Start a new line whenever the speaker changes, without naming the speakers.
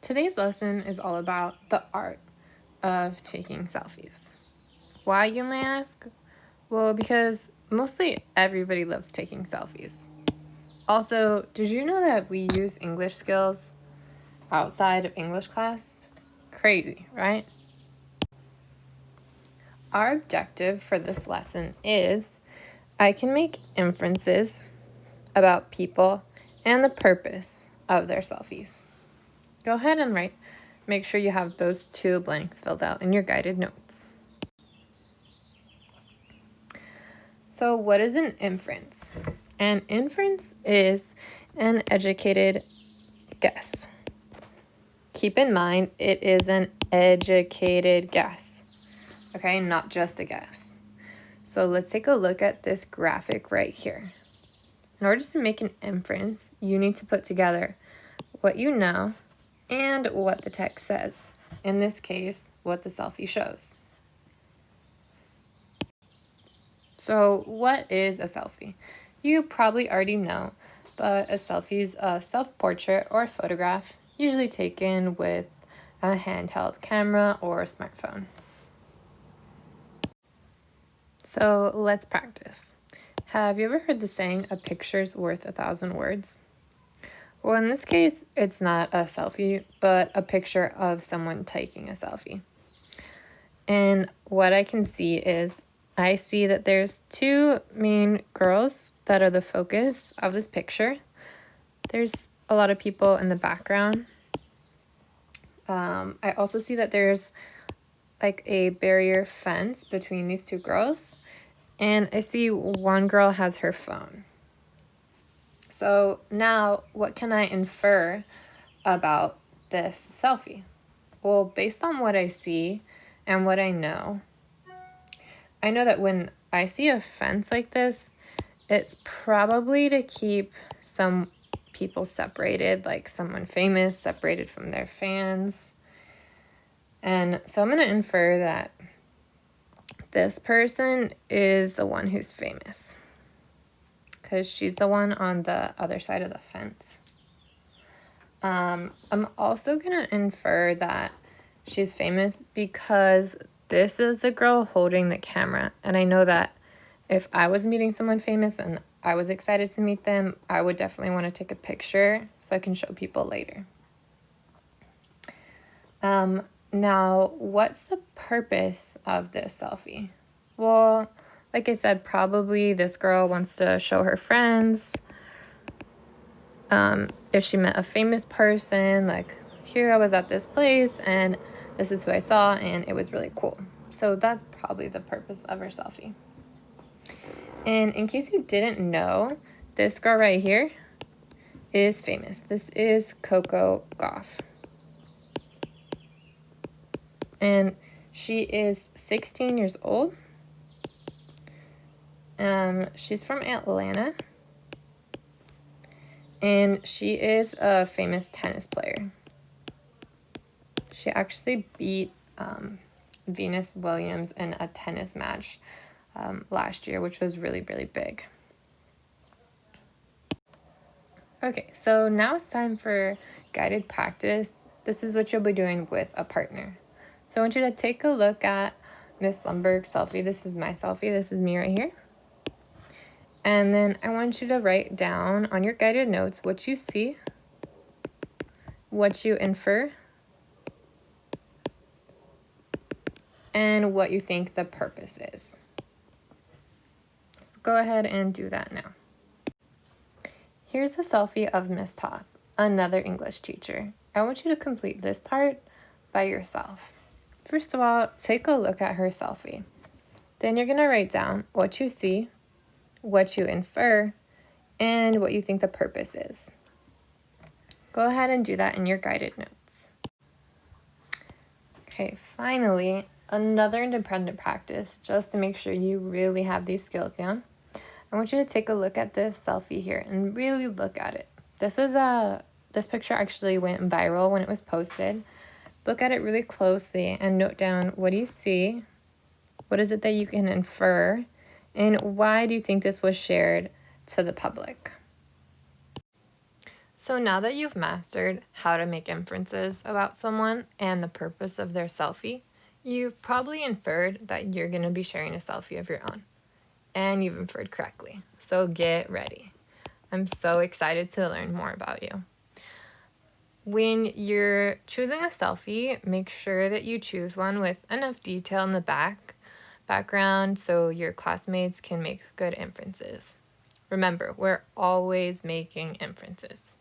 Today's lesson is all about the art of taking selfies. Why, you may ask? Well, because mostly everybody loves taking selfies. Also, did you know that we use English skills outside of English class? Crazy, right? Our objective for this lesson is I can make inferences about people and the purpose of their selfies. Go ahead and write. Make sure you have those 2 blanks filled out in your guided notes. So what is an inference? An inference is an educated guess. Keep in mind, it is an educated guess, okay? Not just a guess. So let's take a look at this graphic right here. In order to make an inference, you need to put together what you know and what the text says. In this case, what the selfie shows. So what is a selfie? You probably already know, but a selfie is a self-portrait or a photograph, usually taken with a handheld camera or a smartphone. So let's practice. Have you ever heard the saying, a picture's worth 1,000 words? Well, in this case, it's not a selfie, but a picture of someone taking a selfie. And what I can see is, I see that there's 2 main girls that are the focus of this picture. There's a lot of people in the background. I also see that there's like a barrier fence between these 2 girls. And I see one girl has her phone. So now what can I infer about this selfie? Well, based on what I see and what I know that when I see a fence like this, it's probably to keep some people separated, like someone famous separated from their fans. And so I'm going to infer that this person is the one who's famous, because she's the one on the other side of the fence. I'm also going to infer that she's famous because this is the girl holding the camera. And I know that if I was meeting someone famous and I was excited to meet them, I would definitely want to take a picture so I can show people later. Now, what's the purpose of this selfie? Well, like I said, probably this girl wants to show her friends. If she met a famous person, like, here I was at this place and this is who I saw and it was really cool. So that's probably the purpose of her selfie. And in case you didn't know, this girl right here is famous. This is Coco Gauff. And she is 16 years old. She's from Atlanta. And she is a famous tennis player. She actually beat Venus Williams in a tennis match last year, which was really, really big. Okay, so now it's time for guided practice. This is what you'll be doing with a partner. So I want you to take a look at Miss Lundberg's selfie. This is my selfie. This is me right here. And then I want you to write down on your guided notes what you see, what you infer, and what you think the purpose is. So go ahead and do that now. Here's a selfie of Miss Toth, another English teacher. I want you to complete this part by yourself. First of all, take a look at her selfie. Then you're going to write down what you see, what you infer, and what you think the purpose is. Go ahead and do that in your guided notes. Okay, finally, another independent practice, just to make sure you really have these skills down. I want you to take a look at this selfie here and really look at it. This picture actually went viral when it was posted. Look at it really closely and note down, what do you see? What is it that you can infer? And why do you think this was shared to the public? So now that you've mastered how to make inferences about someone and the purpose of their selfie, you've probably inferred that you're going to be sharing a selfie of your own. And you've inferred correctly. So get ready. I'm so excited to learn more about you. When you're choosing a selfie, make sure that you choose one with enough detail in the background so your classmates can make good inferences. Remember, we're always making inferences.